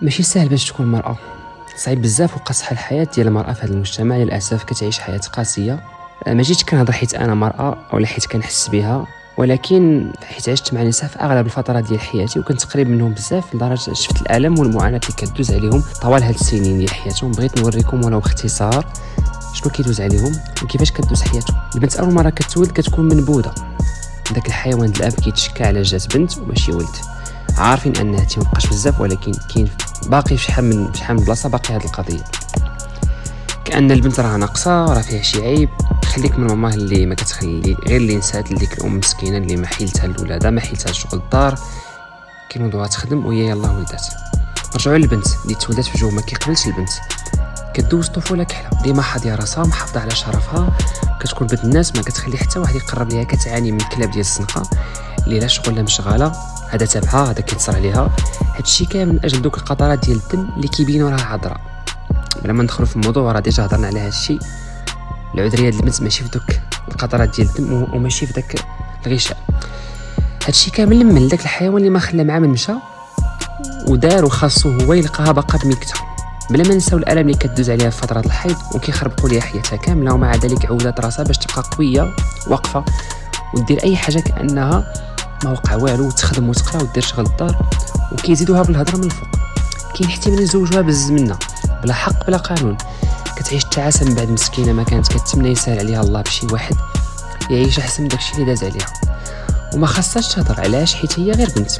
ماشي سهل باش تكون مرأة، صعيب بزاف وقصح الحياة ديال المرأة في هذا المجتمع للأسف كتعيش حياة قاسية. ما جيتش كنهضر حيت أنا مرأة أو حيت كنحس بها، ولكن حيت عشت مع نساء في أغلب الفترات ديال حياتي وكنت قريب منهم بزاف لدرجة شفت الألم والمعاناة اللي كدوز عليهم طوال هاد السنين ديال حياتهم. بغيت نوريكم ولو باختصار شنو كيدوز عليهم وكيفاش كدوز حياتهم. البنت أول مرة كتولد كتكون منبوذة، داك الحيوان الأب كيتشكى على جات بنت وماشي ولد، عارفين أنها تيمبقاش بزاف ولكن كاين باقي في شحال من بلاصه باقي هذه القضيه، كأن البنت راه ناقصه راه فيها شي عيب. خليك من ماما اللي ما كتخلي غير اللي نسات لديك الام مسكينه اللي ما حيلتها الولاده ما حيلتها شغل الدار كينوضوها تخدم وهي يلاه ولدات. رجعوا للبنت اللي تولدت في جو ما كيقبلش البنت، كدوز طفوله كحله ديما حاضيه راسها محافظه على شرفها، كتكون بنت الناس ما كتخلي حتى واحد يقرب ليها، كتعاني من كلاب ديال الزنقه اللي لا شغل لا مشغاله، هذا تبعها هذا كيتصر عليها. هادشي كامل من اجل دوك القطرات ديال الدم اللي كيبينوا راه عذراء. بلا ما ندخلوا في الموضوع راه ديجا هضرنا على هادشي. العذريه ديال البنت ماشي في دوك القطرات ديال الدم وماشي في داك الغشاء، هادشي كامل من داك الحيوان اللي ما خلى معاه من مشى ودار وخاصو هو يلقاها باقا بميكتها. بلا ما نساو الالم اللي كدوز عليها في فتره الحيض وكيخربقوا ليها حياتها كامله، ومع ذلك عودات راسها باش تبقى قويه واقفه ودير اي حاجه كانها ما وقع والو، وتخدم وتقرا ودير شغل الدار، وكيزيدوها بالهضره من الفوق. كاين حتى من يزوجوها بالزمنه بلا حق بلا قانون، كتعيش التعاسه من بعد مسكينه ما كانت كتمنى يسهل عليها الله بشي واحد يعيش احسن من داكشي اللي داز عليها. وما خاصهاش تهضر علاش حيت هي غير بنت.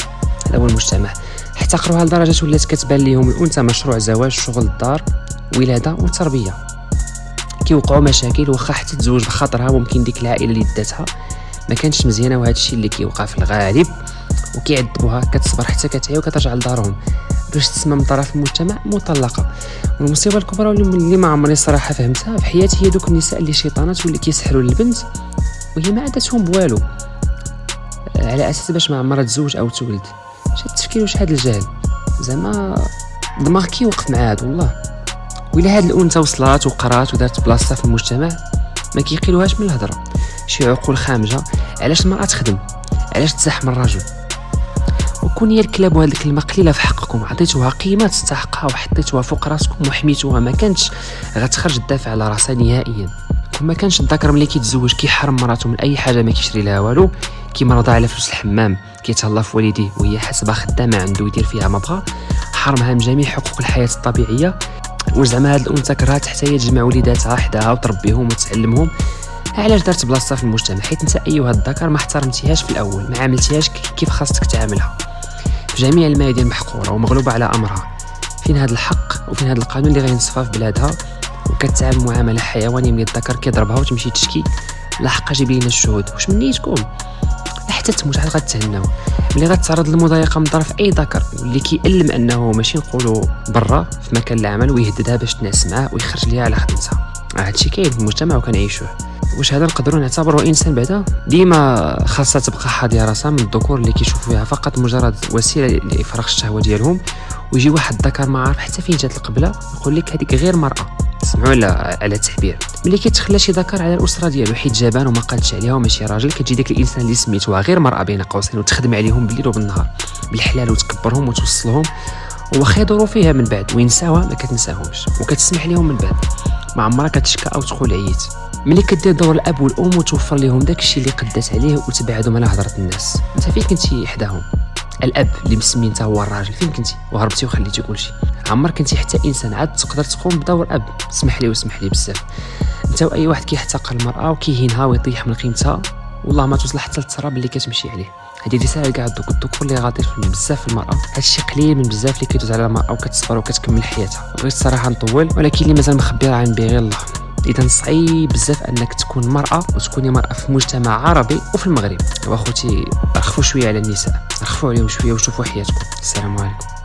هذا هو المجتمع، احتقروها لدرجه ولات كتبان ليهم الانثى مشروع زواج، شغل الدار، ولاده وتربيه. كيوقعوا مشاكل واخا حتى تزوج بخاطرها، ممكن ديك العائله اللي داتها ما كانش مزيانه، وهذا الشيء اللي كيوقع في الغالب وكيعذبوها، كتصبر حتى كتعي وكترجع لدارهم باش تسمى من طرف المجتمع مطلقه. والمصيبه الكبرى اللي ما عمري صراحه فهمتها في حياتي هي دوك النساء اللي شيطانات واللي كيسحروا للبنت وهي ما عندهم بوالو على اساس باش ما عمرها تزوج او تولد. شاد التفكير واش هذا الجهل زعما دماغ كيوقف مع هاد والله. وإلا هاد الانثى وصلات وقرات ودارت بلاصتها في المجتمع ما كيقيلوهاش من الهضره. شي عقول خامجه علاش المراه تخدم، علاش تزاحم الرجل. وكون هي الكلاب وهاد الكلمه قليله في حقكم، عطيتوها قيمه تستحقها وحطيتوها فوق راسكم وحميتوها، ما كانتش غتخرج تدافع على راسها نهائيا. كون ما كانش الذكر ملي كيتزوج كيحرم مراته من اي حاجه ما كيشري لها والو، كيمرضها على فلوس الحمام، كيتهلا في والديه وهي حاسبه خدامه عنده يدير فيها ما بغا، حرمها من جميع حقوق الحياه الطبيعيه. وزعما هاد الانثى كرهات حتى هي تجمع وليداتها حداها وتربيهم وتعلمهم. علاش دارت بلاصتها في المجتمع؟ حيت انت ايها الذكر ما احترمتيهاش في الاول، ما عاملتيهاش كيف خاصك تعاملها. في جميع الميادين محقوره ومغلوبه على امرها. فين هذا الحق وفين هذا القانون اللي غينصفها في بلادها وكتعامل معامله حيوانيه ملي الذكر كيضربها وتمشي تشكي؟ لا حق جيب لينا الشهود. واش من نيتكم؟ حتى تموت عاد غتهناو ملي غتعرض للمضايقه من طرف اي ذكر واللي كيألم انه ماشي نقولوا برا في مكان العمل ويهددها باش تنعس معاه ويخرج ليها على خدمتها. هادشي كاين في المجتمع وكنعيشوه. واش هذا نقدروا نعتبروه انسان بعدا؟ ديما خاصها تبقى حاضيه راسها من الذكور اللي كيشوفوا فيها فقط مجرد وسيله لافراغ الشهوه ديالهم. ويجي واحد الذكر ما عارف حتى فين جات القبله يقول لك هذيك غير مرأة. سمعوا على التعبير. ملي كيتخلى شي ذكر على الاسره ديالو حيت جبان وما قادش عليها وماشي راجل، كتجي داك الانسان اللي سميتوها غير مرأة بين قوسين وتخدم عليهم بالليل وبالنهار بالحلال وتكبرهم وتوصلهم، وواخا يدوروا فيها من بعد وينساوها ما كتنساهمش وكتسمح لهم من بعد. ما عمرها كتشكى او تقول عييت. ملي كدير دور الاب والام وتوفر لهم داك الشيء اللي قدات عليه وتبعدهم على هضره الناس، انت فين كنتي حداهم؟ الاب اللي مسمي انت هو الراجل فين كنتي وهربتي وخليتي كلشي؟ عمر كنتي حتى انسان عاد تقدر تقوم بدور اب؟ اسمح لي واسمح لي بزاف. انت واي واحد كيحتقر المراه وكيهينها ويطيح من قيمتها والله ما توصل حتى للتراب اللي كتمشي عليه. هذه رساله كاع الذكور اللي غادي بزاف في المراه. هادشي قليل من بزاف اللي كيدوز على المراه وكتصبر وكتكمل حياتها. بغيت الصراحه نطول ولكن اللي مازال مخبي راه عن غير الله. اذا صعيب بزاف انك تكون مرأة وتكوني مرأة في مجتمع عربي وفي المغرب. واخوتي رخفوا شويه على النساء، رخفوا عليهم شويه وشوفوا حياتكم. السلام عليكم.